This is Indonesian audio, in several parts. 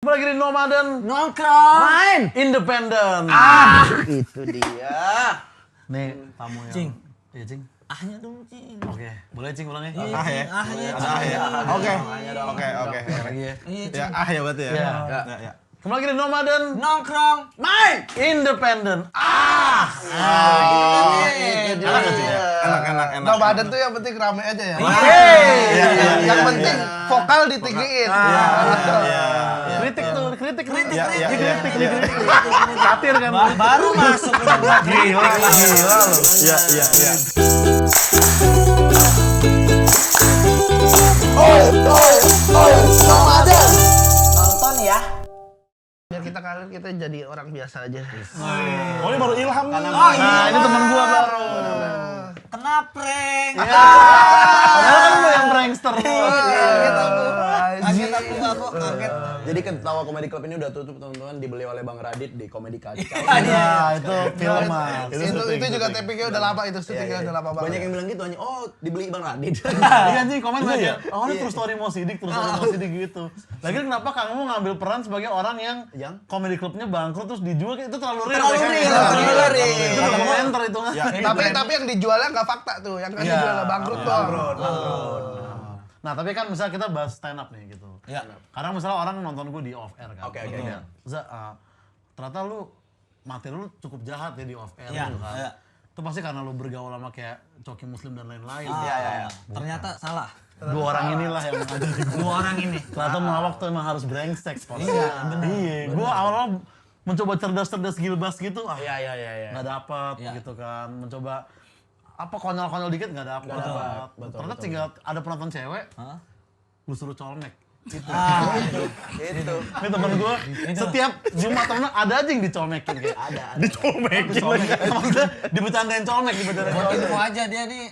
Lagi di Nomaden Nongkrong Main Independen. itu dia. Nih tamu yang Cing. Iya Cing. ahnya dong Cing. Oke, boleh Cing ulangnya? Ah ya. ahnya Ada ah ya. Oke. Oke. Lagi ya. Iya Ya Cing. ah ya berarti ya. Iya. Ya. Kembali lagi di Nomaden Nongkrong Main. Independen. Itu dia. Enak. Nomaden tuh yang penting rame aja ya. Yang penting vokal ditinggiin. Kritik tuh, kritik. Iya. Satir kan. baru masuk udah buat Gila lu. Iya. Nomaden. nonton ya. Biar kita karir kita jadi orang biasa aja. Oh ini baru ilham nih. Nah, ini temen gua baru. Kena prank. Padahal kan lu yang prankster. Kaget aku kaget. Jadi Ketawa Comedy Club ini udah tutup teman-teman, dibeli oleh Bang Radit di Komedi Kaca. Nah, itu film mas. Itu juga tapingnya udah lama itu, syutingnya udah lama banget. Banyak yang bilang gitu hanya, oh dibeli Bang Radit. Iya sih, komen aja. Oh, ini true story Mo Sidik gitu. Lagi kenapa kamu ngambil peran sebagai orang yang komedi klubnya bangkrut terus dijual itu terlalu real. Terlalu real. Itu dokumenter itu. Tapi yang dijualnya nggak fakta tuh, yang kan Iya. dijual bangkrut tuh. Nah, tapi kan misalnya kita bahas stand up nih gitu. Iya. Karena misalnya orang nonton gue di off air kan. Oke. Terus ternyata lu materi lu cukup jahat ya di off air Iya, gitu kan. iya. Itu pasti karena lu bergaul sama kayak Coki Muslim dan lain-lain. Iya. Ternyata salah. Dua orang inilah yang ada di Dua orang ini. ternyata melawak tuh emang harus brengsek. Iya, bener. Iya, gue awal-awal mencoba cerdas-cerdas gilbas gitu, Iya. nggak dapat Iya. gitu kan. Mencoba apa konyol-konyol dikit nggak dapat. Ternyata tinggal ada penonton cewek, Hah? lu suruh colmek. Gitu. Itu. Ini temen gue, setiap Jumat temen ada aja yang dicolmekin kayak. Ada. Dicolmekin. Maksudnya dibecandain colmek, Buat info aja dia nih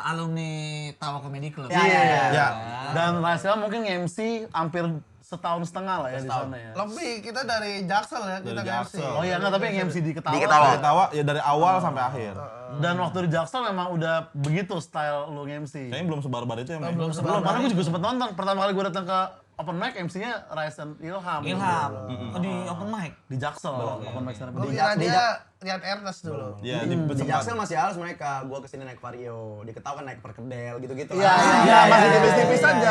alumni Tawa Comedy Club. Iya. Dan Raisa mungkin MC hampir setahun setengah lah ya di sana ya. Lebih, kita dari Jaksel ya, kita Dari nge-MC. Jaksel. Oh iya enggak, tapi yang MC di Ketawa. Ketawa ya dari awal sampai akhir. Dan waktu di Jaksel memang udah begitu style lu MC. Kayaknya belum sebar-bar itu ya, Mei. Belum, karena gue juga sempet nonton. Pertama kali gue datang ke open mic, MC-nya Rais dan Ilham. Ilham. Oh, di open mic. Di Jaksel, open mic stand up. Gue kira dia Rian Ernest dulu. Iya, Di Jaksel masih halus mereka. Gua kesini naik Vario. Di Ketawa kan naik perkedel gitu-gitu. Iya, masih tipis-tipis aja.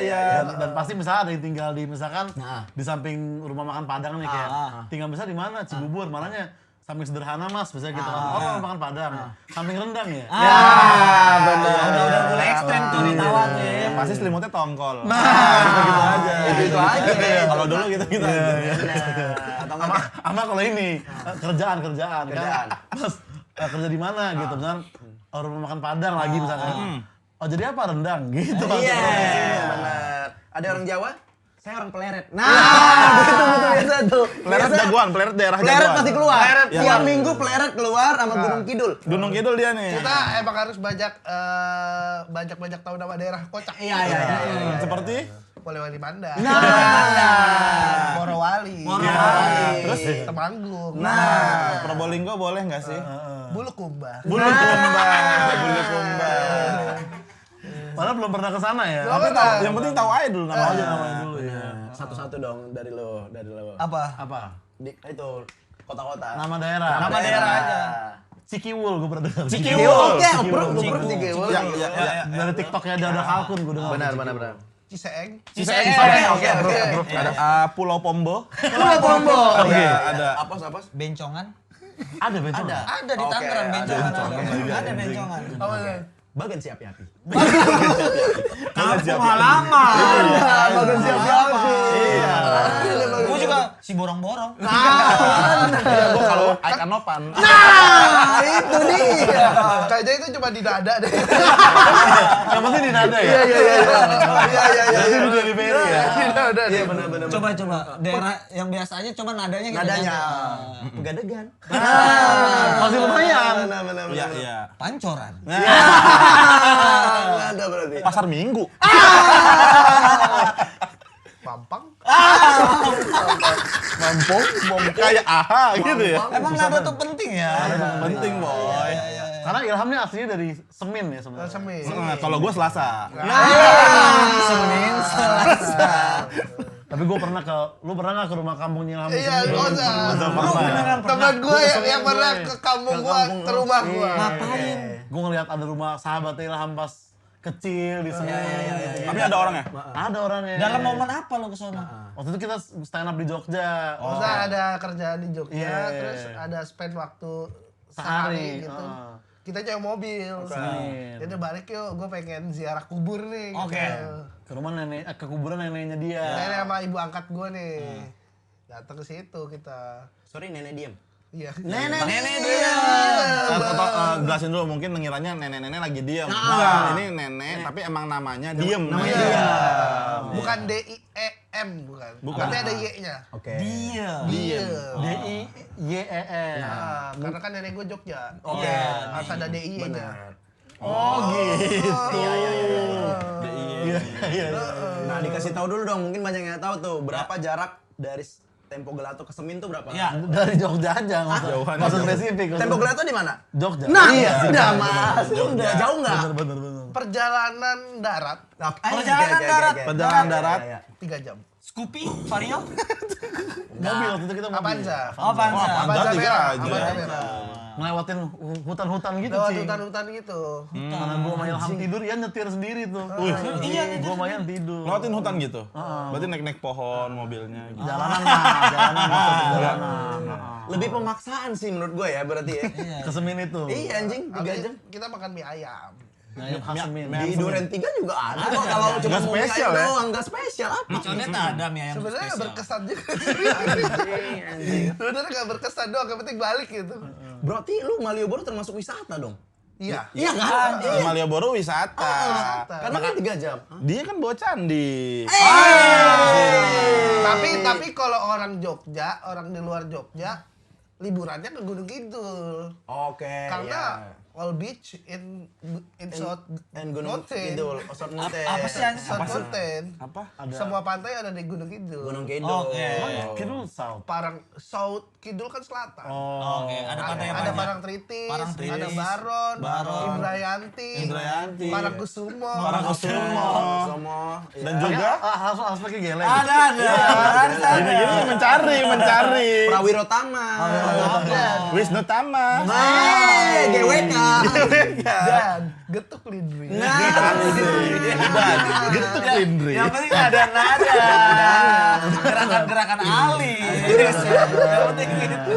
Iya. Dan pasti misalnya ada yang tinggal di misalkan Nah. di samping rumah makan Padang nih kayak tinggal misalnya di mana Cibubur, mananya samping sederhana mas, misalnya gitu kan. Oh, rumah makan Padang. Samping rendang ya. Udah mulai ekstrem tuh di Tawa tuh ya. Pasti selimutnya tongkol. Gitu aja. Itu aja. Kalau dulu gitu aja. Atau enggak Sama kalau ini kerjaan kan. Kerjaan. Mas kerja di mana gitu misalkan rumah makan Padang lagi misalkan. Oh jadi apa rendang gitu. Iya, benar. Ada orang Jawa? Saya orang Pleret. Nah, begitu biasa tuh. Pleret jagoan, Pleret daerah jagoan. Pleret pasti keluar. Iya. Tiap minggu Pleret keluar sama Gunung Kidul. Gunung Kidul dia nih. Kita emang harus banyak tahu nama daerah kocak. Iya. Seperti Polewali Mandar. Nah. Morowali. Terus Temanggung. Nah, Probolinggo boleh nggak sih? Bulukumba. Bulu Kumba. Padahal belum pernah ke sana ya. Tapi yang penting tahu aja dulu namanya dulu ya. Satu-satu dong dari lo. Apa? Apa? Di itu kota-kota. Nama daerah. Nama daerah aja. Cikiwul gue pernah dengar. Cikiwul. Oke, oprek Cikiwul. Iya. Dari TikToknya ada kalkun gue dengar. Benar. Ciseeng. Oke. Ada Pulau Pombo. Pulau Pombo. Ada. Apos. Bencongan. Ada betul. Ada di Tangerang bencongan. Ada bencongan. Apa sih? Bagan si api-api. Kampung halaman. Bagan si api-api. Iya. Gue juga si borong-borong. Iya, gua kalau Aik Anopan. Nah, itu dia. Kayaknya itu cuma di dada deh. Yang penting di nada ya. Iya. Jadi udah di Beri ya. Iya benar. Coba daerah yang biasa aja coba nadanya kita Nadanya ganti. Pegadegan. Masih lumayan. Benar. Iya. Pancoran. Ada berarti. Pasar Minggu. Pampang. Mampong kayak aha gitu ya. Emang nada tuh penting ya. Penting, boy. Karena Ilhamnya aslinya dari Semin ya sebenarnya. Semi. Nah, kalau gue Selasa. Senin, Selasa. Tapi gue pernah lu pernah nggak ke rumah kampungnya Ilham? Iya, Pernah. teman gue yang Keseringan pernah gue. ke kampung gue, ke rumah gue. Ngapain? Gue ngeliat ada rumah sahabat Ilham pas kecil di sana. Tapi ada orangnya? Ada orangnya. Dalam momen apa lo ke sana? Waktu itu kita stand up di Jogja. Maksudnya ada kerjaan di Jogja, Iya. terus ada spend waktu Sehari, sehari gitu. ah. Kita nyewa mobil. Senin. Jadi balik yuk, gue pengen ziarah kubur nih. Oke. Gitu. Ke rumah ke kuburan neneknya dia. Nenek sama ibu angkat gue nih. Datang ke situ kita. Sorry, nenek diem. Iya. Nenek dia. Jelasin dulu, mungkin ngiranya nenek-nenek lagi diem. Nah, ini nenek, tapi emang namanya diem. Iya. Bukan DIEM, bukan. Bukan. Tapi ada Y-nya. Oke. Dia. DIYEN. Nah, karena kan nenek gue Jogja. Oke. Harus ada DIY-nya. Benar. Oh gitu. Iya. Nah, dikasih tahu dulu dong, mungkin banyak yang tahu tuh berapa jarak dari Tempo Gelato ke Semin tuh berapa? Iya. Dari Jogja aja, nggak usah spesifik. Tempo Gelato di mana? Jogja. Nah, iya sih. udah Mas, udah jauh nggak? Bener. Perjalanan darat Perjalanan darat. Perjalanan darat. 3 jam. Scoopy, Vario. Mobil waktu itu kita mobil. Avanza. Oh, Panza. Avanza juga merah. aja. Avanza merah. Ngelewatin hutan-hutan gitu Lewat sih. hutan-hutan gitu. Karena gua sama Ilham tidur, ya nyetir sendiri tuh. Iya, Gua main tidur. Lewatin hutan gitu? Berarti naik-naik pohon mobilnya gitu. Jalanan jalanan. Lebih pemaksaan sih menurut gue ya berarti ya. Kesemin itu. Iya anjing, 3 Habis jam. kita makan mie ayam. Nah, itu Khasmin. Di Duren 3 juga ada kok kalau cuma Nggak mau mie spesial ayam ya? doang, nggak spesial apa? Di Condet ada mie ayam Sebenarnya spesial. berkesan juga. Anjing. Sebenarnya nggak berkesan doang, yang penting balik gitu. Berarti lu Malioboro termasuk wisata dong? Iya. Iya kan? Malioboro wisata. Karena kan 3 jam. Dia kan bawa candi. Tapi kalau orang Jogja, orang di luar Jogja, liburannya ke Gunung Kidul. Oke. Karena all beach in South And Gunung Mountain. Kidul, Osor Mountain. Apa sih anjing? South Mountain. Apa? Semua pantai ada di Gunung Kidul. Gunung Kidul. Oke. Kidul South. Parang South Kidul kan selatan. Oh. Oke, ada pantai yang Ada banyak. Parangtritis, Parangtritis, ada Baron, Baron, Indrayanti, Indrayanti, Parangkusumo, Somo. Dan juga Harus pakai geleng. Ada. gini-gini mencari. Prawirotama. Wisnu Tama. GWK. dan Getuk Lindri. Gitu Indri. Yang penting ada nada. Gerakan-gerakan alis. Yang penting gitu.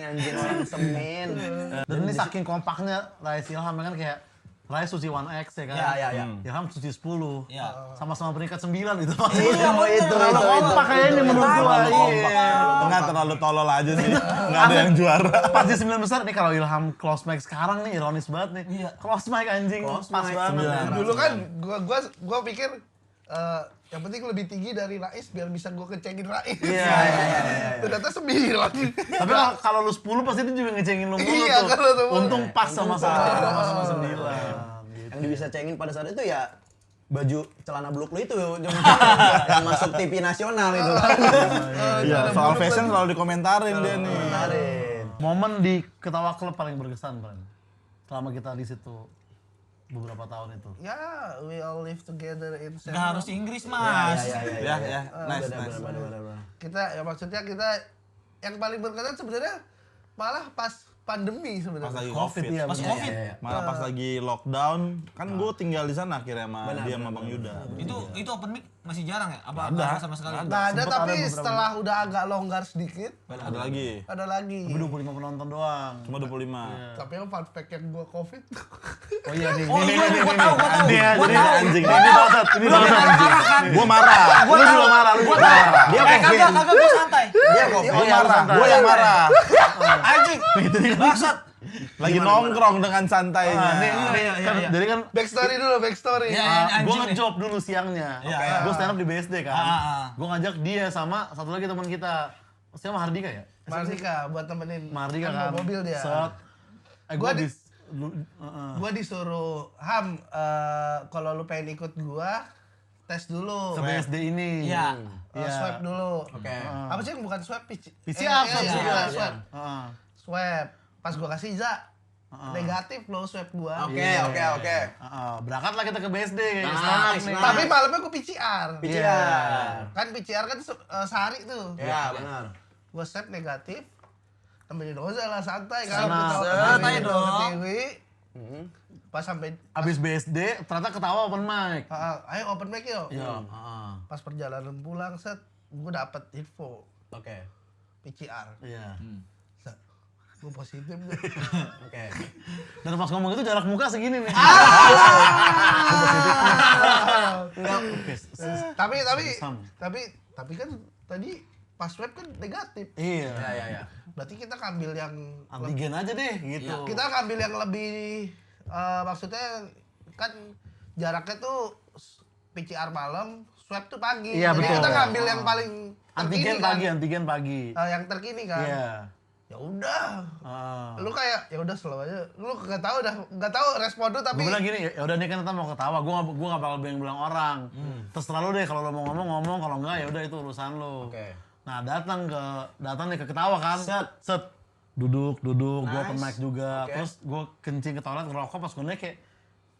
Anjing orang Semin. Dan ini saking kompaknya Rais Ilham kan kayak Rais suci 1X ya kan? Iya. Ilham suci 10. Iya. Sama-sama peringkat 9 itu. Itu. Terlalu kompak kayaknya menurut gua. Iya. Enggak terlalu tolol aja sih. Enggak ada yang juara. Pas di 9 besar nih kalau Ilham close mic sekarang nih ironis banget nih. Iya. Close mic anjing Close pas mic, banget. Dulu kan gua pikir yang penting lebih tinggi dari Rais biar bisa gua kecengin Rais. Iya. Ternyata 9. Tapi kalau lu 10 pasti dia juga ngecengin lu mulu Iya, tuh. kalau tuh. Untung pas sama 9. Yang bisa cengin pada saat itu ya baju celana bluk lu itu yang masuk TV nasional itu kan. Iya, soal fashion selalu dikomentarin dia nih. Kemarin. Momen di Ketawa Club paling berkesan, Bang. Selama kita di situ beberapa tahun itu. Ya, we all live together in Nggak harus Inggris, Iya, Mas. Ya, nice. Kita ya maksudnya kita yang paling berkesan sebenarnya malah pas pandemi Pas sebenarnya. lagi Covid, Covid. iya. Pas bener. Covid. Malah pas lagi lockdown, kan gue tinggal di sana akhirnya sama dia sama Bang Yuda. Itu open mic masih jarang ya? Apa Ada. nggak ada sama sekali? Nggak ada, Sempet tapi ada beberapa. setelah udah agak longgar sedikit, Ada lagi. ada lagi. Tapi 25 penonton doang. Cuma 25. Tapi yang fun fact yang gua Covid. Oh iya nih. Oh iya, gua tahu. Nih ya, Gua jadi tahu. anjing. Ini bangsat, ini bangsat. Gue marah. Lu juga marah, lu juga marah. Dia Kagak, gua santai. Dia kok. Oh, iya, lu santai. Gue yang marah. Anjing. Bangsat. Lagi nongkrong dengan santainya. Jadi kan Backstory dulu, backstory. Iya. gue Anjing nih. ngejob dulu siangnya. Iya. Gue stand up di BSD kan. Ah. Gue ngajak dia sama satu lagi teman kita. Siapa Hardika ya? Mardika buat temenin. Mardika bawa kan. mobil dia. Set. Gua Gue di- Gua disuruh kalau lu pengen ikut gua tes dulu. ke BSD ini. Iya. Swab dulu. Oke. Apa sih yang bukan swab? PCR, swab iya, juga. swab. Heeh. Swab. Pas gua kasih Za, negatif loh swab gua. Oke. Berangkat lah kita ke BSD. Nice. Tapi malamnya gua PCR. PCR. Kan PCR kan sehari tuh. Iya, benar. Gua swab negatif. Temenin Oza lah santai kan. Santai dong. Pas sampai Abis BSD ternyata ketawa open mic. ayo open mic yuk. Iya. Pas perjalanan pulang set gua dapet info Oke. PCR. Iya. Set. Gua positif. Oke. Dan pas ngomong itu jarak muka segini nih. Enggak. Tapi kan tadi pas swab kan negatif. Iya. Ya. Berarti kita ngambil yang Antigen aja deh gitu. kita ngambil yang lebih maksudnya kan jaraknya tuh PCR malam, swab tuh pagi. Iya, Jadi betul. kita ngambil yang paling Antigen terkini antigen pagi. yang terkini kan. Iya. Ya udah. Ah. Lu kayak ya udah slow aja. Lu nggak tahu respon lu tapi Gue bilang gini, ya udah nih kan kita mau ketawa, gue gak bakal bilang orang. Terserah lu deh kalau lo mau ngomong, kalau enggak ya udah itu urusan lo. Oke. Nah datang nih ke ketawa kan, set, duduk, gue open mic juga, terus gue kencing ke toilet ngerokok pas gue naik kayak,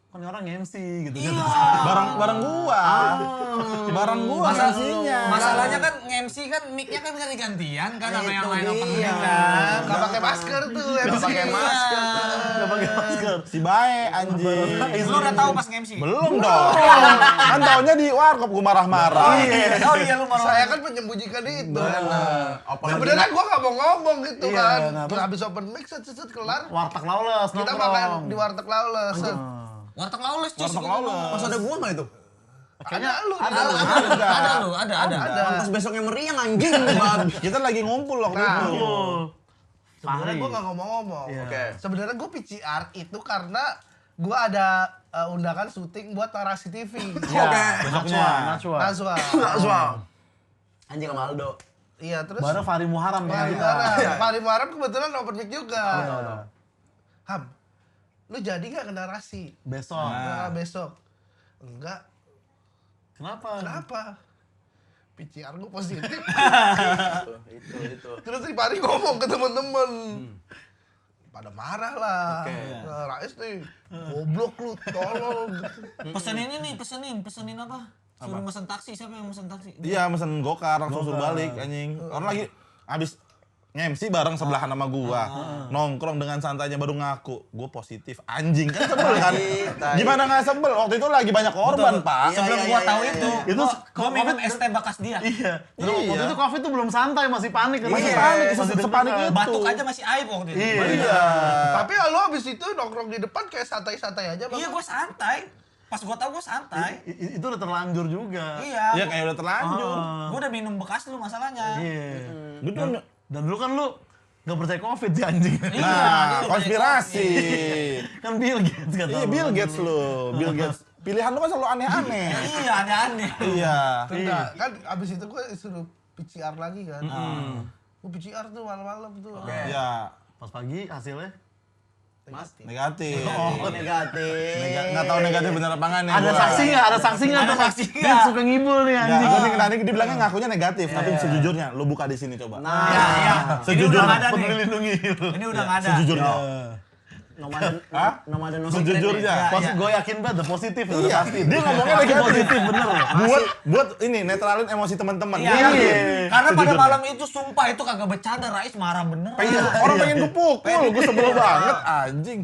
kan orang MC gitu. Bareng gua. Bareng gua MC-nya. Masalahnya kan MC kan mic-nya kan bisa digantian kan sama yang lain opening dia. kan. nggak pakai masker tuh Nggak MC. pakai masker. Gak pakai masker. Si bae anjing. Lu udah tahu pas nge-MC? Belum dong. Kan taunya di warkop gua marah-marah. Oh iya lu marah. Saya kan menyembunyikan itu. Apalagi Sebenarnya gua nggak mau ngomong gitu Iya, kan. nah, terus- Habis open mic set kelar. Warteg lawless, Kita nongkrong. makan di warteg Lawless. set. Warteg lawless cuy. Warteg lawless. Pas ada gua nggak itu? Ada lu. Ada. Pas besoknya meriang anjing. babi. Kita lagi ngumpul waktu Nah. itu. Sebenarnya gue gak ngomong-ngomong. Iya. Oke. Sebenarnya gue PCR itu karena gue ada undangan syuting buat Narasi TV. Oke. Besoknya. Najwa. Anjing sama Aldo. Iya terus. Baru Fahri Muharam ya. Fahri Muharam kebetulan open mic juga. Iya. Ham, lu jadi gak ke Narasi? Besok. Nah, besok. Enggak. Kenapa? PCR gue positif. Itu. Terus si Fahri ngomong ke temen-temen. Pada marah lah. Oke. Nah, Rais nih, goblok lu, tolong. Pesenin apa? Suruh mesen taksi, siapa yang mesen taksi? Iya, mesen gokar langsung suruh balik anjing. Orang lagi habis nge-MC bareng sebelahan sama gua. Nongkrong dengan santainya baru ngaku, gua positif. Anjing kan sebel kan. Gimana enggak sebel? Waktu itu lagi banyak korban, Pak. Sebelum gua tahu itu, Itu gua minum es teh bekas dia. Iya. Terus Iya. waktu itu Covid tuh belum santai, masih panik. Masih panik, sepanik itu. Batuk aja masih aib waktu itu. Iya. Tapi lu abis itu nongkrong di depan kayak santai-santai aja. Bang. Iya, gua santai. Pas gua tahu gua santai. Itu udah terlanjur juga. Iya. Iya kayak udah terlanjur. Gua udah minum bekas lu masalahnya. Iya. Gitu. Dan dulu kan lu nggak percaya Covid sih anjing. Nah, konspirasi. Kan Bill Gates kan. Iya, Bill Gates lu. Bill Gates. Pilihan lu kan selalu aneh-aneh. Iya, aneh-aneh. Iya. Enggak, kan abis itu gue suruh PCR lagi kan. Gue PCR tuh malam-malam tuh. Iya. Pas pagi hasilnya Negatif. Oh, negatif. Nggak tahu negatif bener apa enggak nih. ada gua. saksi nggak? Ada saksi nggak? Ada tuh? saksi Dia nggak? suka ngibul nih Nggak, anjing. nanti dia bilangnya ngakunya negatif, tapi sejujurnya lu buka di sini coba. Nah, Iya. Sejujurnya. Ini udah nggak ada Peduli nih. lindungi. Ini udah nggak ada. Sejujurnya. Nomaden Sejujurnya. Gue yakin banget, udah positif. Udah Iya, pasti. dia ngomongnya Pasti negatif. positif bener. Buat ini netralin emosi teman-teman. Iya. Karena pada malam itu sumpah itu kagak bercanda, Rais marah bener. Iya, orang pengen gue pukul, gue sebel banget anjing.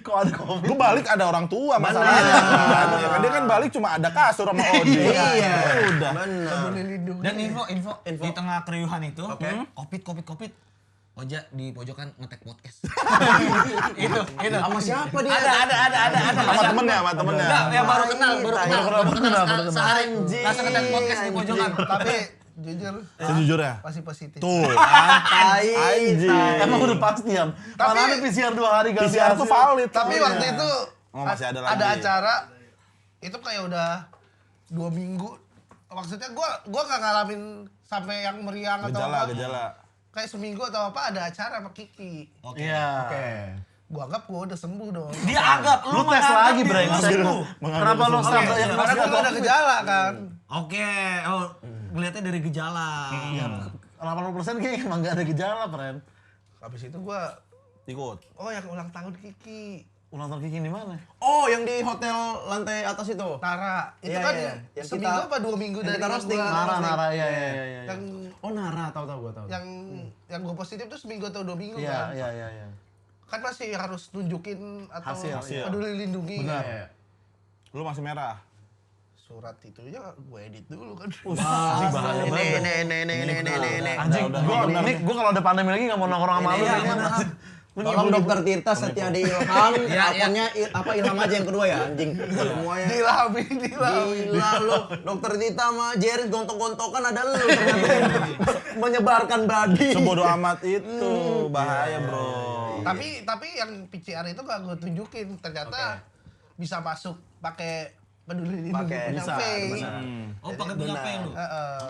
Kok ada Covid? Gue balik ada orang tua masalahnya. Ya kan dia kan balik cuma ada kasur sama Odi. Iya. Udah. Bener. Dan info di tengah keriuhan itu, Covid. Oja di pojokan ngetek podcast. itu. Sama siapa dia? Ada. Sama temennya. Enggak, yang baru kenal. Sehari Anjing. langsung ngetek podcast di pojokan. Tapi jujur Sejujurnya. masih positif. Tuh. Tai. Anjing. Emang udah pasti ya. Tapi- Mana ada PCR 2 hari ganti PCR tuh hasil. valid. Tapi Iya. waktu itu Oh, masih ada lagi. ada acara itu kayak udah 2 minggu. Maksudnya gua gak ngalamin sampai yang meriang atau apa. Gejala. Kayak seminggu atau apa ada acara sama Kiki. Iya. Gua anggap gua udah sembuh dong. Dia anggap Lu tes lagi, Bre. sembuh. Kenapa lu sampai yang Karena gua nggak ada gejala kan. Oke, ngeliatnya dari gejala. 80% kayaknya emang gak ada gejala, friend. Habis itu gua Ikut. Oh, yang ulang tahun Kiki. Ulang tahun Kiki di mana? Oh, yang di hotel lantai atas itu. Tara. Itu Iya, kan iya. Yang seminggu kita- apa 2 minggu yang dari kita roasting. Nara, iya. Yang Oh, Nara, tahu gua tahu. yang gue positif tuh seminggu atau 2 minggu Iya, kan. iya. Kan masih harus tunjukin atau Hasil. peduli lindungi. Benar. Iya. Lu masih merah. Surat itu ya gue edit dulu kan. Anjing bahaya banget. Nih. Anjing, gua kalau ada pandemi lagi nggak mau nongkrong sama lu. Tolong Dokter Tirta Setiadi Ilham, akunnya Ilham aja yang kedua ya, anjing. Semuanya. Dilami. Gila lu, Dokter Tirta sama Jeris gontok-gontokan ada lu ternyata yang menyebarkan badi. Sebodoh amat itu, bahaya bro. Tapi yang PCR itu gak gue tunjukin, ternyata bisa masuk pakai peduli lindungi Pakai, punya bisa, face. Oh, pakai punya P lu.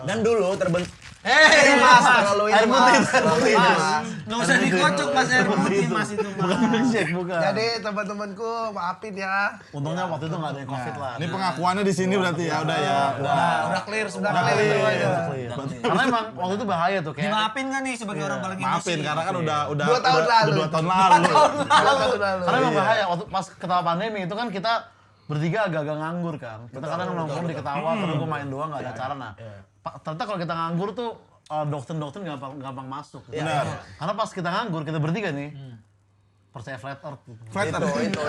Dan dulu terbentuk Mas, terlalu ini Mas, terlalu ini Mas. Nggak usah dikocok Mas air putih Mas itu Mas. Milkshake bukan. Jadi teman-temanku maafin ya. Untungnya waktu itu nggak ada yang covid lah. Ini pengakuannya di sini berarti ya, udah ya. Udah clear semuanya. Karena emang waktu itu bahaya tuh kayak. Dimaafin nggak nih sebagai orang paling Maafin karena kan udah 2 tahun lalu. 2 tahun lalu. Karena emang bahaya waktu pas ketawa pandemi itu kan kita bertiga agak-agak nganggur kan. Kita kadang nongkrong di Ketawa, terus gue main doang nggak ada acara. Nah, ternyata kalau kita nganggur tuh dokter gampang masuk. Benar. Karena pas kita nganggur, kita bertiga nih percaya flat earth. Gitu. Flat Itu.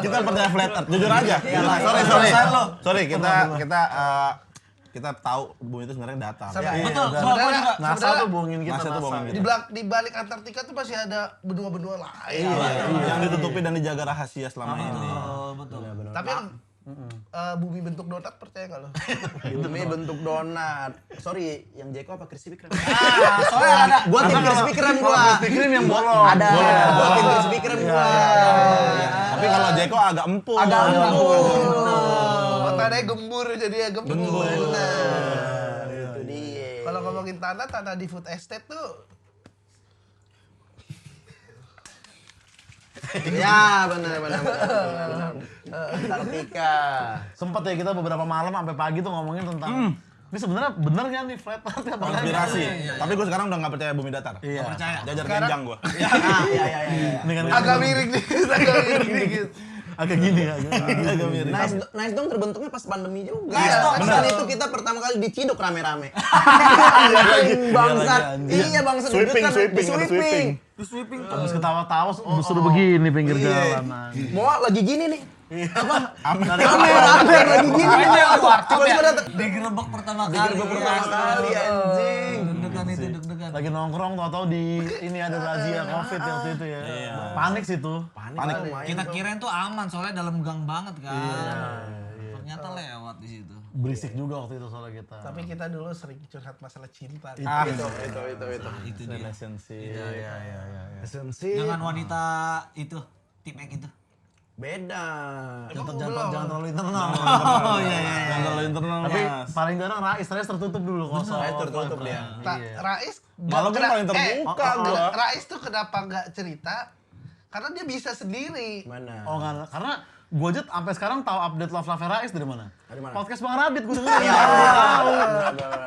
Kita percaya flat earth, jujur aja. Sorry, kita tahu bumi itu sebenarnya datar. Betul, Sebenarnya- gua juga. NASA sebenarnya tuh bohongin kita. NASA tuh bohongin kita. di balik Antartika tuh masih ada benua-benua lain. Yang ditutupi dan dijaga rahasia selama ini. Oh, betul. Tapi yang bumi bentuk donat percaya nggak lo? Bumi bentuk donat. Sorry, yang Jeko apa crispy krem? Soalnya ada Gua tim crispy krem gua. Krispy Kreme yang bolong. Ada. Gua tim crispy krem gua. Tapi kalau Jeko agak empuk. Agak empuk. Matanya gembur jadi ya gembur. Nah, itu dia. Kalau ngomongin tanah di food estate tuh Ya, benar. Antartika. Sempet ya kita beberapa malam sampai pagi tuh ngomongin tentang ini sebenarnya bener nggak nih flat earth apa enggak? Konspirasi. Tapi gue sekarang udah nggak percaya bumi datar. Iya. percaya. Jajar genjang gue. Iya. Ini kan agak miring dikit, agak miring dikit. agak gini ya. Agak mirip. Nice dong terbentuknya pas pandemi juga. Iya, Benar itu kita pertama kali diciduk rame-rame. Bangsat. Iya, bangsat. Sweeping, Kan sweeping. sweeping. Habis ketawa-tawa disuruh begini pinggir jalan. Mau lagi gini nih. Amin. Amer lagi gini. Tiba-tiba datang. Digerebek pertama kali. Digerebek pertama kali, anjing. Deg-degan itu, deg-degan. Lagi nongkrong tahu-tahu di ini ada razia covid waktu itu ya. Panik sih tuh. Panik. Kita kirain tuh aman soalnya dalam gang banget kan. Ternyata lewat di situ. Berisik juga waktu itu soalnya kita. Tapi kita dulu sering curhat masalah cinta. Itu. Itu dia. Relationship. Esensi. Dengan wanita itu, tip X itu. Beda. Jangan terlalu internal. Oh iya. Yang terlalu internal Tapi mas. paling jarang Rais tertutup dulu kosong. Rais tertutup dia. Rais Malah gua paling terbuka gua. Rais tuh kenapa nggak cerita? Karena dia bisa sendiri. Mana? Oh enggak, karena gue aja sampai sekarang tahu update Love Love Rais dari mana? Dari mana? Podcast Bang Radit gue dengerin.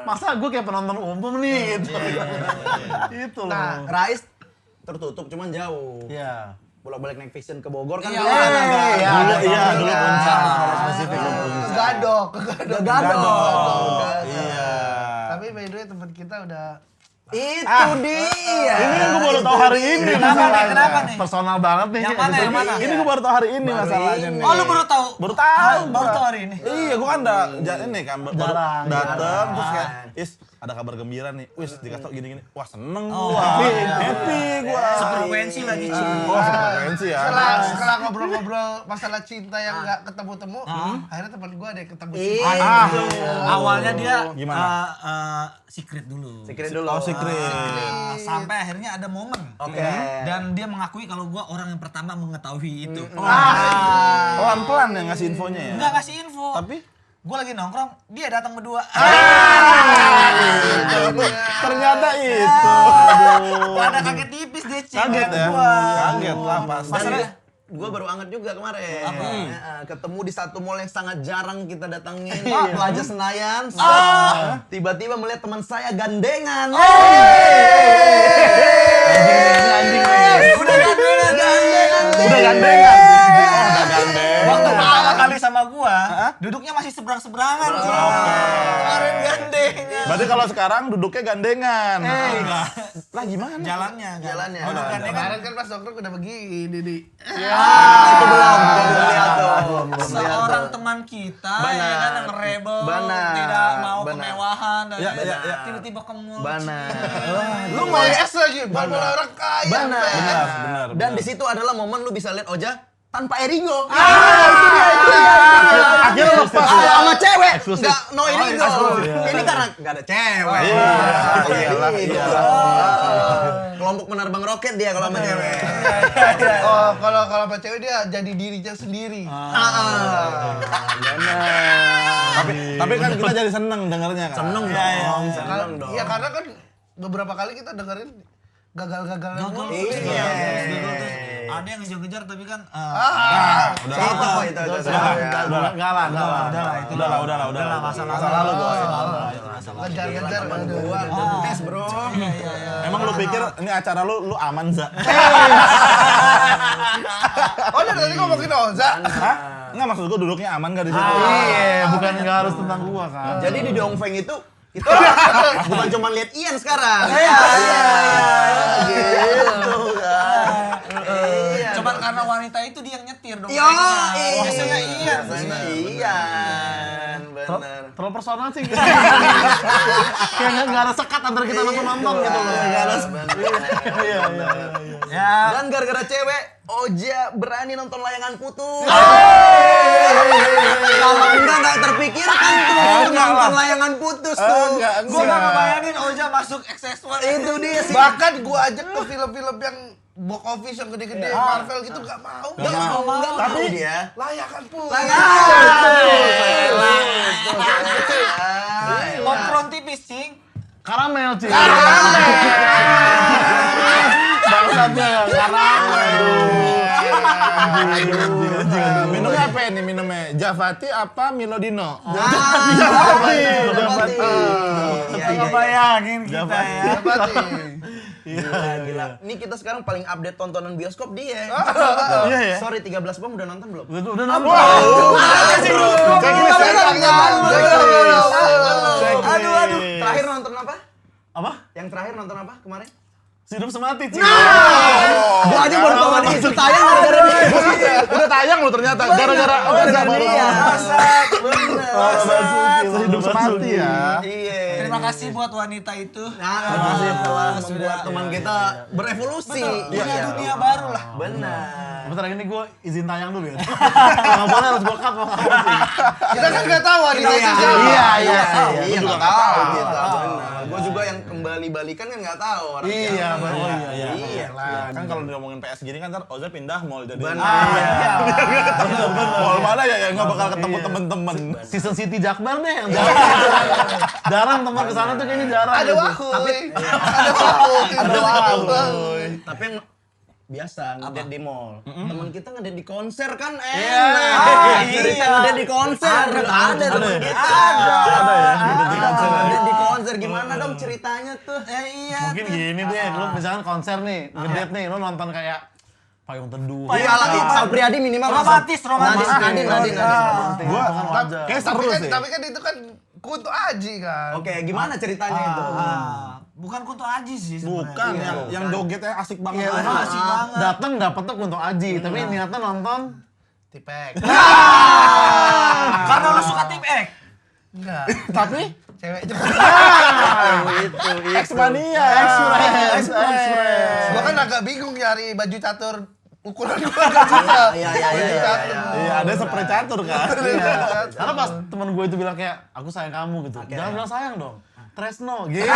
Masa gue kayak penonton umum nih gitu. Itu loh. Nah, Rais tertutup cuman jauh. Iya. Bolak-balik naik vision ke Bogor kan. Iya, dulu kan agak- Dulu puncak. Kalau spesifik Gadok. Iya. Tapi by the way teman kita udah Itu dia. Ini yang gue baru tahu hari ini masalahnya. Kenapa nih? personal banget nih. Yang mana, yang mana? Ini gue baru tahu hari ini masalahnya nih. Oh lu baru tahu? Baru tahu. Baru tahu hari ini? Iya, gue kan ini kan baru Jarang, dateng terus kayak, is ada kabar gembira nih. Wis dikasih tau gini-gini. Wah seneng gua. Happy gua. Sefrekuensi lagi Ci. Oh sefrekuensi ya. setelah ngobrol-ngobrol masalah cinta yang nggak ketemu-temu, akhirnya teman gue ada yang ketemu cinta. Awalnya dia Gimana? secret dulu. Secret dulu. Oh secret. Sampai akhirnya ada momen. Oke. Dan dia mengakui kalau gua orang yang pertama mengetahui itu. Pelan-pelan ya ngasih infonya ya. Enggak ngasih info. Tapi Gua lagi nongkrong, dia datang berdua. ternyata itu. Pada kaget tipis deh, Ci. Kaget ya. Gua. Kaget lah pasti. Masalahnya Gua baru anget juga kemarin. Ketemu di satu mall yang sangat jarang kita datangin, Plaza Senayan. Tiba-tiba melihat teman saya gandengan. Udah gandengan. Udah gandengan. Waktu pertama kali sama gua, duduknya masih seberang-seberangan. Kemarin gandengan. Berarti kalau sekarang duduknya gandengan. Enggak. Lah gimana? Jalannya. Jalannya. Duduk gandengan. Kemarin kan pas nongkrong udah begini nih. Itu belum lihat tuh. Seorang teman kita Benar. ya kan yang rebel, Benar. tidak mau Benar. kemewahan dan Ya, tiba-tiba ke mall. Benar. Lu mau es lagi, baru orang kaya. Benar. Benar. Dan di situ adalah momen lu bisa lihat Oja tanpa Erigo. Akhirnya lepas. Sama cewek, Eksklusif. nggak no Erigo. Ini karena nggak ada cewek. Iyalah. Kelompok penerbang roket dia kalau sama cewek. Oh, kalau sama cewek dia jadi dirinya sendiri. Tapi kan kita jadi seneng dengernya kan. Seneng Iya, iya. dong, seneng dong. Iya, karena kan beberapa kali kita dengerin gagal-gagal. Gagal. Iya. Terus ada yang ngejar-ngejar tapi kan Itu. Galang. Udahlah. Masa lalu bos. Ngejar-ngejar. Tes bro. Emang lu pikir ini acara lu aman, Za? Oh, dari tadi ngomongin Oza. Hah? Enggak, maksud gua duduknya aman enggak di situ? Iya, bukan nggak harus tentang gua kan. Jadi di Dongfeng itu bukan cuma lihat Ian sekarang. Gitu kan. cuman karena wanita itu dia yang nyetir dong. Yo, Biasanya iya. Ian, benar. Terlalu personal sih. Kayak nggak ada sekat antara kita nonton gitu loh. Iya. Ya. Dan gara-gara cewek, Oja berani nonton layangan putus. Kalau enggak terpikirkan tuh nonton layangan putus tuh. Gua nggak ngebayangin Oja masuk XS1. Itu dia sih. Bahkan gua ajak ke film-film yang box office yang gede-gede Marvel gitu nggak mau. Enggak mau dia. Layakan pun. Popcorn tipis, cing. Karamel sih. Bangsatnya karamel. Minumnya apa ini minumnya? Javati apa Milodino? Nggak bayangin kita ya. Gila. Ini kita sekarang paling update tontonan bioskop dia. Iya ya. Sorry, 13 Bom udah nonton belum? Udah nonton. Aduh. Terakhir nonton apa? Apa? Yang terakhir nonton apa kemarin? Hidup semati sih. Gua aja baru tahu dia itu tayang gara-gara dia. Udah tayang lo ternyata gara-gara baru. Hidup semati ya. Iya. Terima kasih buat wanita itu. Terima kasih telah membuat teman kita berevolusi. Dunia baru lah. Benar. Bentar ini gue izin tayang dulu ya. Nggak boleh harus gue cut mau ngapain sih. Kita kan nggak tahu wanita itu siapa. Iya, nggak tahu gitu. Gue juga yang kembali balikan kan nggak tahu orang Iya, siapa. betul. Iya. Kan kalau ngomongin PS gini kan ntar Oza pindah mall jadi. Benar. Mall mana ya yang nggak bakal ketemu temen-temen. Season City Jakbar deh yang jarang teman kesana tuh kayaknya jarang. Ada gitu. waktu. Ada waktu. Tapi yang biasa ngedate di mall. Teman kita ngedate di konser kan Iya. enak. Cerita ngedate di konser. Ada teman kita. Ada ya. Ngedate di konser gimana dong ceritanya tuh? Iya. Mungkin gini deh, lu misalkan konser nih, ngedate nih, lu nonton kayak Payung Teduh. Iya lah, Sal Priadi minimal Romantis. Nadine. Gua kan wajar. Kayak seru sih. Tapi kan itu kan Kunto Aji kan. Oke, gimana ceritanya itu? Bukan Kunto Aji sih sebenarnya. Bukan yang jogetnya asik banget. Asik banget. Dateng dapet tuh Kunto Aji, tapi niatnya nonton Tipek. Karena lu suka tim X. Enggak. tapi Cewek cepet. Itu. X-Mania. Express. Gua kan agak bingung nyari baju catur ukuran gua agak susah. Iya. Baju catur. Iya, ada spray catur kan. Karena pas temen gue itu bilang kayak, aku sayang kamu gitu. Jangan bilang sayang dong. Tresno, gitu.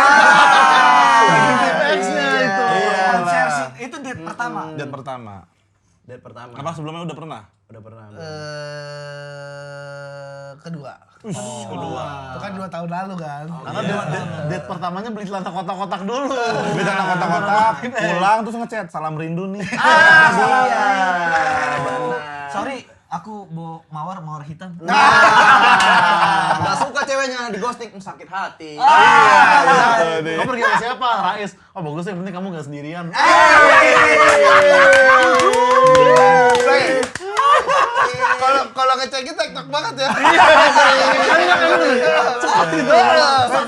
X-nya itu. Konser sih. Itu date pertama. Dan pertama. Date pertama. Apa sebelumnya udah pernah? Udah pernah. Kedua. Kedua. Itu kan 2 tahun lalu kan. Karena date pertamanya beli celana kotak-kotak dulu. Beli celana kotak-kotak, pulang terus ngechat, salam rindu nih. Iya. Sorry, aku bawa mawar hitam. Gak suka ceweknya di ghosting, sakit hati. Kamu pergi sama siapa? Rais. Oh bagus, yang penting kamu gak sendirian. Kalau ngecek kita tektok banget ya.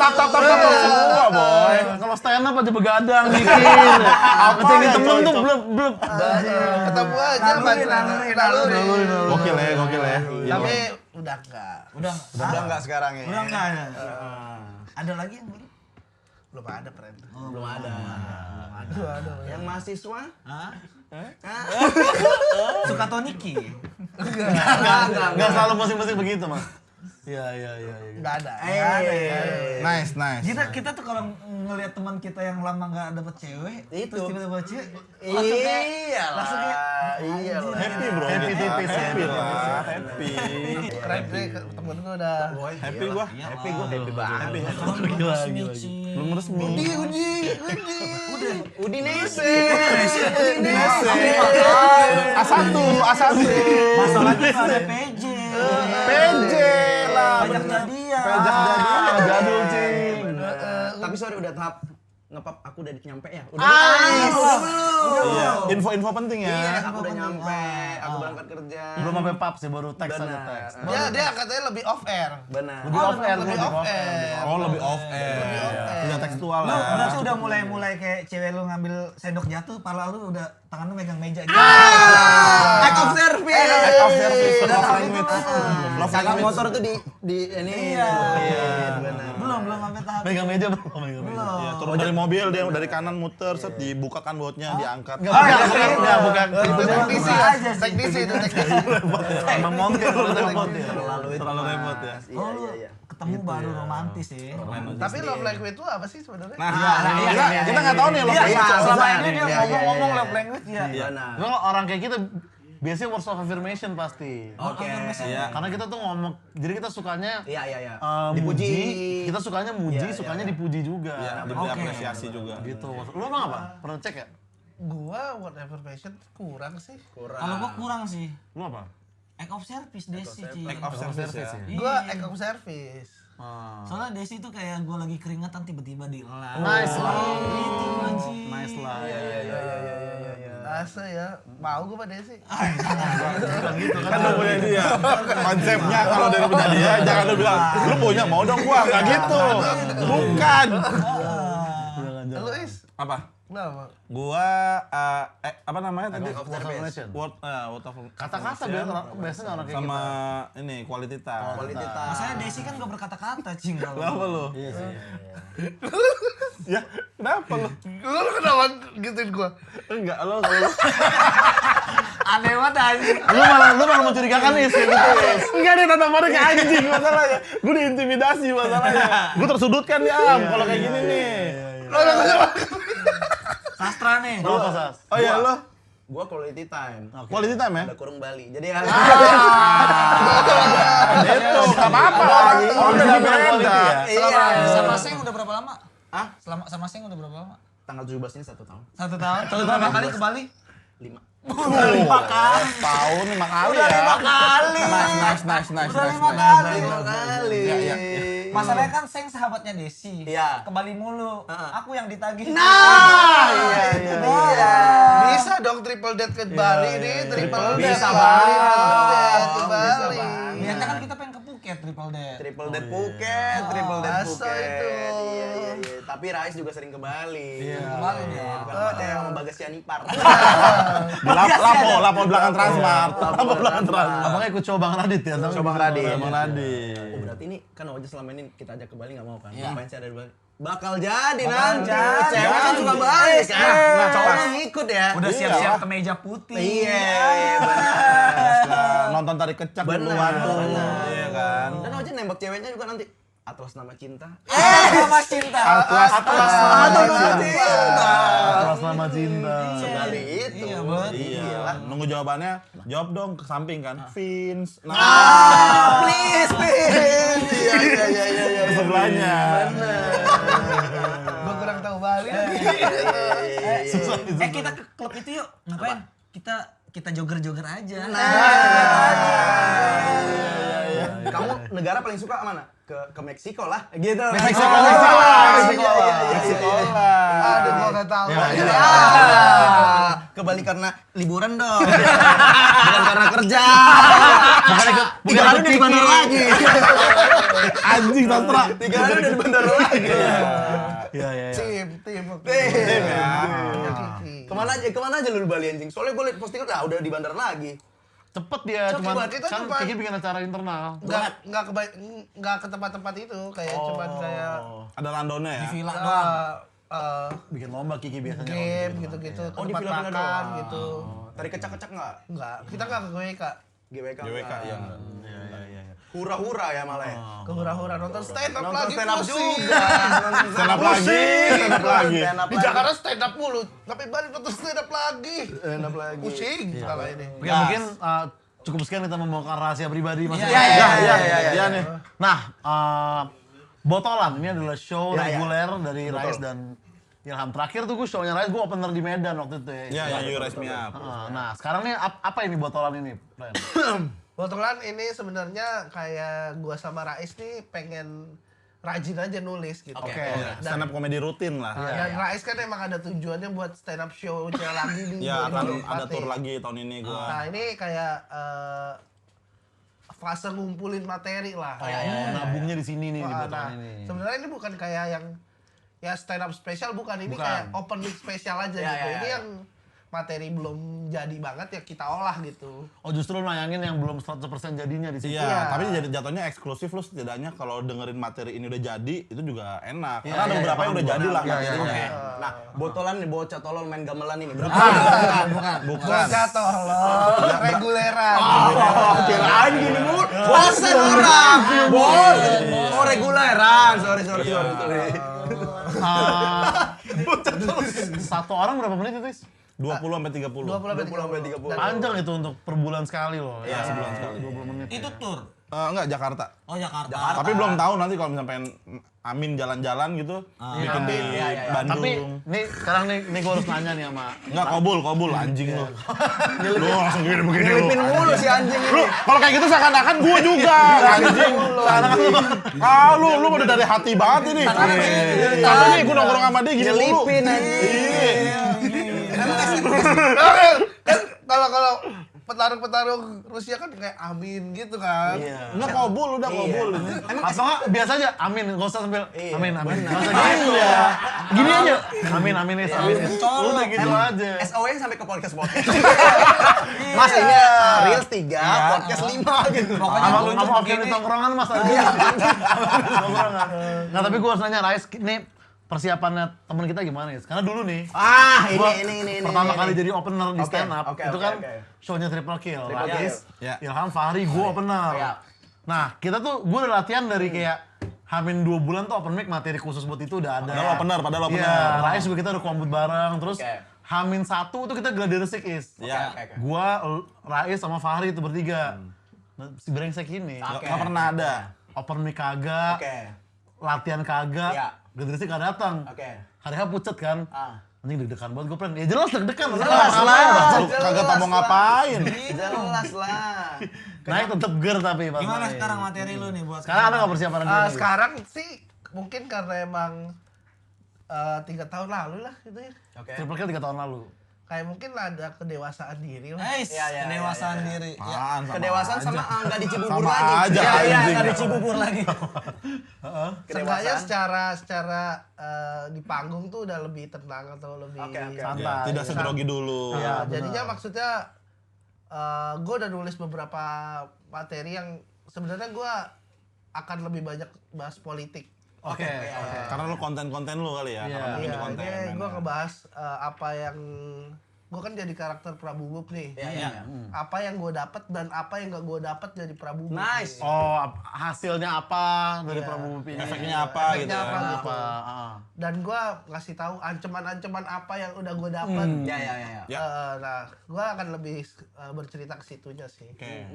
Tap semua, boy. Kalau stand up aja begadang mikir. Ngecengin temen tuh blep. Ketemu aja naluri. Gokil ya. Tapi udah enggak. Udah enggak sekarang ya? Udah enggak ada. Ada lagi yang baru? Belum ada, friend. Belum ada. Aduh. Yang mahasiswa? Hah? Suka Toniki? Gak selalu musik-musik begitu, Mas. Iya. Enggak ada. Nice. Kita tuh kalau ngelihat teman kita yang lama nggak dapet cewek, Itu. terus tiba-tiba dapet cewek, Iyalah. Iyalah. Happy bro. Happy tipis ya. Happy lah. Happy. Keren deh, temen gue udah. Happy gua. Happy banget. Gila. Belum resmi. Udinese. A1. masalahnya nggak ada PJ. PJ lah. Banyak jadian. Jadul, Cing. Tapi sorry udah tahap ngepap aku udah nyampe ya. Udah Iya. Info-info penting ya. Iya, aku udah nyampe. Aku berangkat kerja. Belum sampai pub sih, baru teks aja Benar. teks. Dia katanya lebih off air. Benar. Lebih off air, Lebih off air. Oh, lebih off air. Tidak tekstual Lu lah. berarti udah mulai kayak cewek lu ngambil sendok jatuh, pala lu udah tangan lu megang meja gitu. Act of service. Act of service, love language. Love Kakak language. motor tuh di ini. Iya. Benar. Belum sampai tahap. Megang meja belum, megang meja. Ya, turun dari mobil dia dari kanan muter, set dibukakan bautnya, diangkat. Bukan. Itu teknisi ya. aja sih. Teknisi itu teknisi. Emang montir, montir. Terlalu repot ya. Oh, lu ketemu baru romantis ya. Tapi love language itu apa sih sebenarnya? Nah, iya, kita nggak tahu nih love Iya, language. selama bisa. ini dia Iya, ngomong-ngomong iya. love language ya. Benar. Kalau orang kayak kita biasanya words of affirmation pasti. Oke. Iya. Karena kita tuh ngomong, jadi kita sukanya Iya. muji, Dipuji. kita sukanya muji, Iya, sukanya dipuji juga. Ya, diberi apresiasi juga. Gitu. Lu emang apa? Pernah cek ya? Gua word affirmation kurang sih. Kalau gua kurang sih. Lu apa? Act of service Desi, Ci. Act of service ya. Iya. Gua act of service. Soalnya Desi tuh kayak gua lagi keringetan tiba-tiba dielap. Nice lah. Gitu anjing. Nice lah. Asa ya, mau gua pada sih. Bukan gitu kan. Kan lu punya dia. Konsepnya kalau dari punya dia, jangan lu bilang, lu punya mau dong gua. Nggak gitu. Bukan. Lu is, Apa? kenapa? Gua apa namanya tadi? Of service. Word of Kata-kata biasanya orang kayak sama ini quality time. Quality time. Masalahnya Desi kan gak berkata-kata, Cing. Kenapa lu? Iya sih. Ya, kenapa lu? Lu kenapa gituin gua? Enggak, lu kalau lu Aneh banget anjing. Lu malah mencurigakan nih sih gitu. Is. enggak ada tatapannya kayak anjing masalahnya. Gua diintimidasi masalahnya. Gua tersudutkan ya, kalau kayak gini nih. Sastra nih. Lu apa, Sas? Oh iya lo. Gua quality time. Quality time ya? Ada kurung Bali. Jadi ya. Itu enggak apa-apa. Orang udah beda. Iya. Sama Seng udah berapa lama? Hah? Sama Seng udah berapa lama? Tanggal 17 ini 1 tahun. 1 tahun. Berapa kali ke Bali? 5. Tahun 5 kali Udah ya. 5 kali. Nice. Udah 5 kali. 5 kali. Iya. Masalahnya kan Seng sahabatnya Desi. Iya. Ke Bali mulu. Aku yang ditagih. Nah, iya. Bisa dong triple date ke Bali nih, triple date. Bisa Bali, banget. triple date ke Bisa Bali. banget. Niatnya kan kita pengen ke Phuket triple date. Triple date Phuket, triple date Masa Phuket. itu. Iya. Tapi Rais juga sering ke Bali. Ke Bali dia. Bukan pakai sama Bagas Yanipar. Lapo belakang Transmart. Lapo belakang Transmart. Apakah ikut show Bang Radit ya? Coba Radit. Bang Radit. Oh, berarti ini kan Oja selama ini kita ajak ke Bali nggak mau kan? Iya. Ngapain sih ada di Bali? Bakal jadi Bakal nanti. jadi. Cewek kan suka Bali kan. Nah, cowoknya ngikut ya. Udah siap-siap ke meja putih. Iya, benar. Nah, nonton tarik kecak di Benar, luar tuh. benar. Iya kan. Dan Oja nembak ceweknya juga nanti. Atlas Nama Cinta. Sama cinta. Atlas Atlas Nama Cinta. Atlas Nama Cinta. Sebali itu. Iya, ribet. Iya. Nunggu jawabannya, jawab dong ke samping kan. Vince. Nah, Please. Iya. sebelahnya. Gue kurang tahu Bali. Kita ke klub itu yuk. Ngapain? Kita jogger-jogger aja. Kamu negara paling suka mana? Ke Meksiko lah. Gitu. Meksiko. Meksiko. Aduh, gue nggak tahu. Ke Bali karena liburan dong. Bukan karena kerja. Tiga hari udah di bandara lagi. Anjing Tantra. 3 hari udah di bandara lagi. Iya. Tim ya. Kiki. Kemana aja lu di Bali anjing? Soalnya gue liat postingan udah di bandara lagi. Cepet dia, Cepet, cuman kita kan cepat. Kiki bikin acara internal. Nggak ke tempat-tempat itu, kayak cuman kayak Ada randonnya ya. Di villa doang. Bikin lomba Kiki biasanya. game gitu-gitu, ke Oh, di tempat villa-villa makan doang. gitu. Tadi kecak-kecak nggak? Enggak, kita nggak ke GWK. GWK. GWK ya. Iya. Hura-hura ya malah ya. Ke hura-hura nonton stand up Nonton lagi stand up pusing. juga. Stand up lagi. Stand up lagi. Di Jakarta stand up mulu, tapi Bali nonton stand up lagi. Stand up lagi. Pusing kalau ini. Oke, mungkin cukup sekian kita membongkar rahasia pribadi Mas. Iya nih. Nah, Botolan ini adalah show Iya, iya. reguler dari Rais dan Ilham. Terakhir tuh gue show-nya Rais, gue opener di Medan waktu itu ya. Iya, yang You Raise Me Up. Nah, sekarang nih apa ini Botolan ini? Ren? Kebetulan ini sebenarnya kayak gua sama Rais nih pengen rajin aja nulis gitu. Oke. Stand up komedi rutin lah. Dan Rais kan emang ada tujuannya buat stand up show-nya lagi di Ya, akan 2024 ada tour nih. lagi tahun ini gua. Nah, ini kayak fase ngumpulin materi lah. Nabungnya di sini nih di Nah, Botolan ini. sebenarnya ini bukan kayak yang ya stand up spesial, bukan. Ini kayak open mic spesial aja gitu. Ini yang materi belum jadi banget ya kita olah gitu. Oh, justru lu nayangin yang belum 100% jadinya di situ. Iya, tapi jadi jatuhnya eksklusif lu setidaknya kalau dengerin materi ini udah jadi itu juga enak. Karena ada beberapa yang udah jadi lah materinya. Nah, botolan nih bocah tolol main gamelan ini. Berapa? Bukan. Jatuh loh, reguleran. Kirain gini mulu. Bosen orang. Bos. Oh, reguleran. Sorry. Satu orang berapa menit itu, Is? 20 sampai 30. 20 sampai 30. Panjang itu untuk per bulan sekali loh. Iya, sebulan sekali. 20 menit. Itu tour. Enggak, Jakarta. Oh, Jakarta. Tapi belum tahu nanti kalau misalnya pengen Amin jalan-jalan gitu, bikin di Bandung. Tapi nih sekarang nih gue harus nanya nih sama Enggak, kobul anjing lu. Lu langsung gini begini lu. Nyelipin mulu si anjing Lu ini. kalau kayak gitu seakan-akan gua juga anjing. Seakan-akan lu udah dari hati banget ini. Tapi nih gua nongkrong sama dia gini mulu. Nyelipin anjing. Kan kalau petarung Rusia kan kayak amin gitu kan. Enggak kobul udah kobul ini. apa nggak biasa aja amin nggak usah sambil amin nggak usah gitu ya gini aja amin is udah gitu aja SOW sampai ke podcast. Mas ini Reels 3, podcast 5 gitu. sama oke di tongkrongan mas aja tongkrongan nggak tapi gue harus nanya Rais nih persiapannya temen kita gimana ya? Karena dulu nih, gua ini. pertama kali jadi opener di Oke, stand up, oke, itu oke, kan oke. show-nya Triple Kill, Triple Rais, Kill. Ilham, Fahri, gue opener. Iya. Nah, kita tuh, gue udah latihan dari kayak hamin 2 bulan tuh open mic materi khusus buat itu udah ada. Padahal opener. Iya, Rais juga kita udah komput bareng, terus Oke. hamin 1 tuh kita gladiator stick is. Iya. Oke. Gua, Rais sama Fahri itu bertiga. Nah, si brengsek ini, Oke. Enggak pernah ada. open mic kagak, Oke. latihan kagak, Iya. gladiator stick gak datang. Oke. Hari H pucet kan. Ah. Anjing deg-degan banget gue plan. Ya jelas deg-degan. Jelas Apa-apa. lah. Lu kagak tau mau ngapain. Jelas lah. Naik tetep ger tapi pas Gimana main. sekarang materi lu nih buat Sekarang ada nggak persiapan lagi? Sekarang sih mungkin karena emang 3 tahun lalu lah gitu ya. Oke. Triple Kill 3 tahun lalu. Kayak mungkin ada kedewasaan diri lah. Iya, kedewasaan diri. Ya. Apaan, sama Kedewasaan aja. sama nggak dicibubur Sama lagi. aja, Iya, anjing. nggak dicibubur lagi. Seenggaknya Kedewasaan. secara di panggung tuh udah lebih tenang atau lebih Oke. Santai. Ya, tidak segrogi dulu. Ya, jadinya maksudnya gue udah nulis beberapa materi yang sebenarnya gue akan lebih banyak bahas politik. Oke. Karena lu konten-konten lu kali ya. Iya. Karena bikin Iya, konten. ini gue ngebahas apa yang gue kan jadi karakter Prabu nih. Iya. Apa yang gue dapat dan apa yang gak gue dapat jadi Prabu. Nice. Oh, hasilnya apa dari Prabu ini? Efeknya apa gitu Efeknya ya. apa gitu. Apa? Ah. Dan gue ngasih tahu ancaman-ancaman apa yang udah gue dapat. Ya. Nah, gue akan lebih bercerita ke situnya sih. Oke.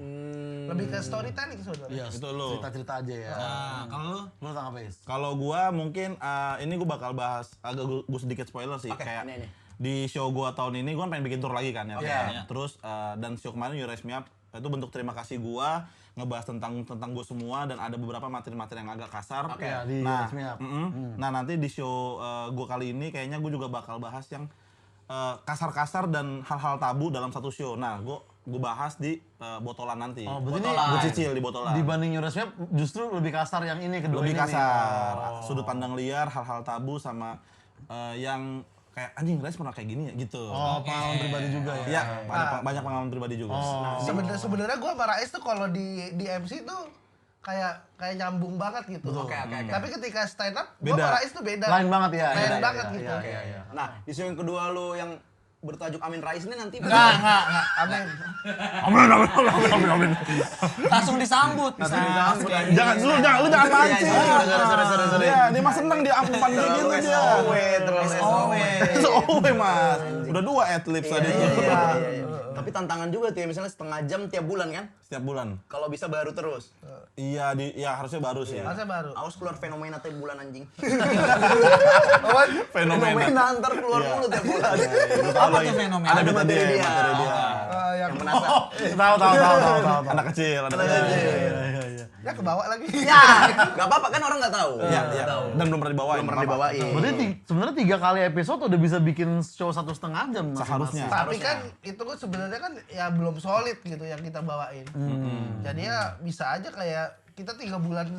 Lebih ke storytelling sebenarnya. Iya, Itu lu. cerita-cerita aja ya. Nah, kalau lu Lu tentang apa, Is? Kalau gua mungkin ini gua bakal bahas agak gua sedikit spoiler sih kayak ini. di show gua tahun ini gua pengen bikin tour lagi kan ya. Iya. Terus dan show kemarin You Raise Me Up itu bentuk terima kasih gua ngebahas tentang gua semua dan ada beberapa materi-materi yang agak kasar. Ya, di Nah, Raise Me Up. nah nanti di show gua kali ini kayaknya gua juga bakal bahas yang kasar-kasar dan hal-hal tabu dalam satu show. Nah, gua bahas di botolan nanti. Oh, berarti ini Gua cicil di botolan. dibanding Your Raise Me Up justru lebih kasar yang ini kedua Lebih ini nih. kasar, sudut pandang liar, hal-hal tabu sama yang kayak anjing Rais pernah kayak gini ya gitu. Oh, pengalaman pribadi juga ya. Iya, banyak pengalaman pribadi juga. Oh. Sebenarnya gue sama Rais tuh kalau di MC tuh kayak nyambung banget gitu. Oke. Tapi ketika stand up, gue Beda. sama Rais tuh beda. Lain banget ya. Lain Iya, banget iya, gitu. iya. Nah, di show yang kedua lu yang bertajuk Amin Rais ini nanti Enggak. Amin. Amin. langsung disambut. Jangan lu jangan mancing. sorry. Iya, dia mah seneng di depan kayak gitu dia. terlalu SOW. SOW Mas. Udah 2 adlibs tadi. Iya. Tapi tantangan juga tuh ya, misalnya setengah jam tiap bulan kan? Setiap bulan. Kalau bisa baru terus. Iya, harusnya baru sih. Masa baru. Awas keluar fenomena tiap bulan anjing. Fenomena. Ntar keluar Iya. mulu tiap bulan. Apa tuh fenomena? Ada materi materi dia. dia. Yang Yang menasa. Tahu. Anak kecil, anak Iya, kecil. ya kebawa lagi. Ya, nggak apa-apa kan orang nggak tahu. Iya. Dan belum pernah dibawain. Belum pernah dibawain. Berarti sebenarnya 3 kali episode udah bisa bikin show 1,5 jam masing-masing. Seharusnya. Tapi kan itu kan sebenarnya kan ya belum solid gitu yang kita bawain. Jadi ya bisa aja kayak kita 3 bulan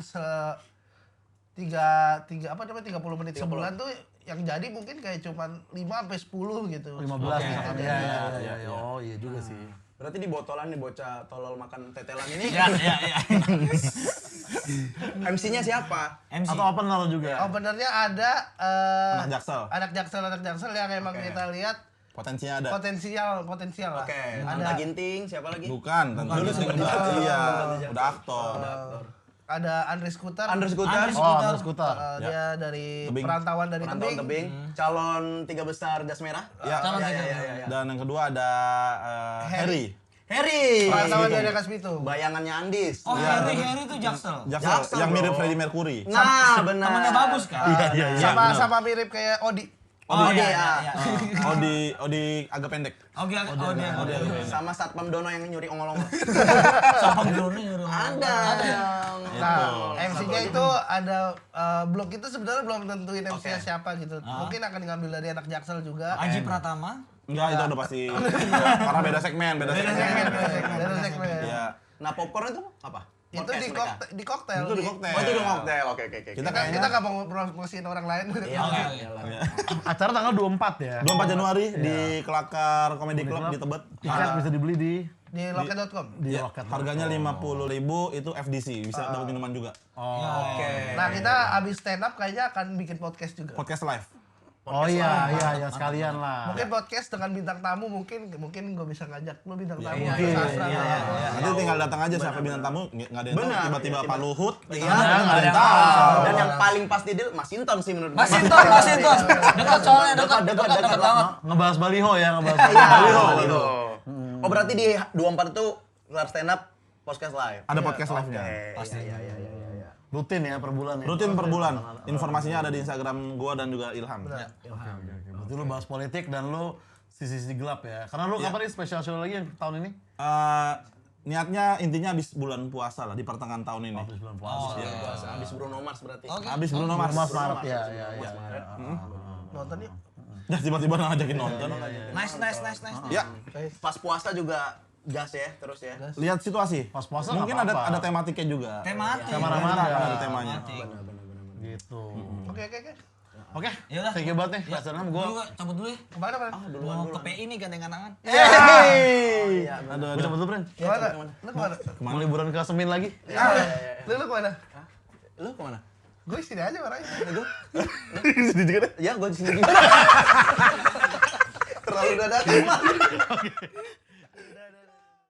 30 menit sebulan tuh yang jadi mungkin kayak cuman 5 sampai 10 gitu. 15 misalkan. Iya. Oh, iya juga sih. Berarti di botolan nih bocah tolol makan tetelan ini. Ya. MC-nya siapa? MC. Atau opener juga. Openernya ada Anak Jaksel. anak jaksel yang emang kita lihat Potensinya ada. potensial lah. Oke, Ada Tanta Ginting, siapa lagi? Bukan, dulu iya, udah aktor. ada Andre Scooter. Andre Scooter. Oh, Andre Scooter. Dia dari Tebing. perantauan dari Perantauan Tebing. Tebing. Calon 3 besar jas merah. Ya. Calon Ya, tiga. ya, ya, ya. Dan yang kedua ada Harry. Harry. Perantauan Gitu. dari Kasbitu. Bayangannya Andis. Oh, Harry itu Jaksel. Jaksel, Jaksel, yang mirip bro. Freddie Mercury. Nah, benar. Temannya bagus kan? Sama mirip kayak Odi. Oh, iya, dia. iya. Odi agak pendek. Oke, dia. Sama Satpam Dono yang nyuri ongol-ongol. Siapa dulu nyuruh? Ada. Nah, MC-nya itu ada blog itu sebenarnya belum tentuin MC-nya siapa gitu. Mungkin akan ngambil dari anak Jaksel juga. Aji Pratama. Enggak, itu udah pasti. Karena beda segmen. Dari segmen. Iya. Nah, popcorn itu apa? Itu Podcast di mereka? koktel. Itu di koktel. Oh, itu di koktel. Oke. Kita Kita kayaknya nggak mau promosiin orang lain. Iya, Oke. Acara tanggal 24 ya. 24 Januari di Kelakar Comedy Club di Tebet. Tiket bisa dibeli di Di loket.com. di loket. Harganya 50.000 itu FDC, bisa dapat minuman juga. Oke. Nah, kita abis stand up kayaknya akan bikin podcast juga. Podcast live. Oh iya sekalian lah. Mungkin podcast dengan bintang tamu mungkin gue bisa ngajak lu bintang tamu. Mungkin. Sastra. Nanti tinggal datang aja siapa bintang tamu, nggak ada yang tahu. Benar. Tiba-tiba Pak Luhut. Iya, nggak ada yang tahu. Dan yang paling pasti deal Mas Inton sih menurut Mas gue. Inton. Dekat soalnya, dekat banget. Ngebahas baliho ya, ngebahas Iya, baliho. gitu. Oh, berarti di 24 itu kelar stand up podcast live. Ada podcast live-nya. Pasti. Iya. Rutin ya per bulan ya. Rutin per bulan. Informasinya ada di Instagram gua dan juga Ilham. Berarti lu bahas politik dan lu sisi-sisi gelap ya. Karena lu kapan nih special show lagi yang tahun ini? Niatnya intinya habis bulan puasa lah di pertengahan tahun ini. Habis bulan puasa. Puasa habis Bruno Mars berarti. Habis Bruno Mars. Maret ya. Nonton yuk. Ya tiba-tiba ngajakin nonton. Nice. Ya, Pas puasa juga gas ya, terus ya. lihat situasi. Pas puasa Mungkin nggak ada apa-apa. ada tematiknya juga. Tematik. Kamar-kamar Akan ya. ada temanya. Gitu. Oke. Oke, Yaudah. thank you banget nih Pak Senam. Gua Gua cabut dulu ya. Kemana, Bang? Mau ke PI nih gandengan tangan. Aduh, cabut dulu, Bren. Kemana? Lu kemana? Mau liburan ke Semin lagi? Lu kemana? Lu kemana? Gue di sini aja orangnya. Ya, gue di sini juga. baru dadakan mah.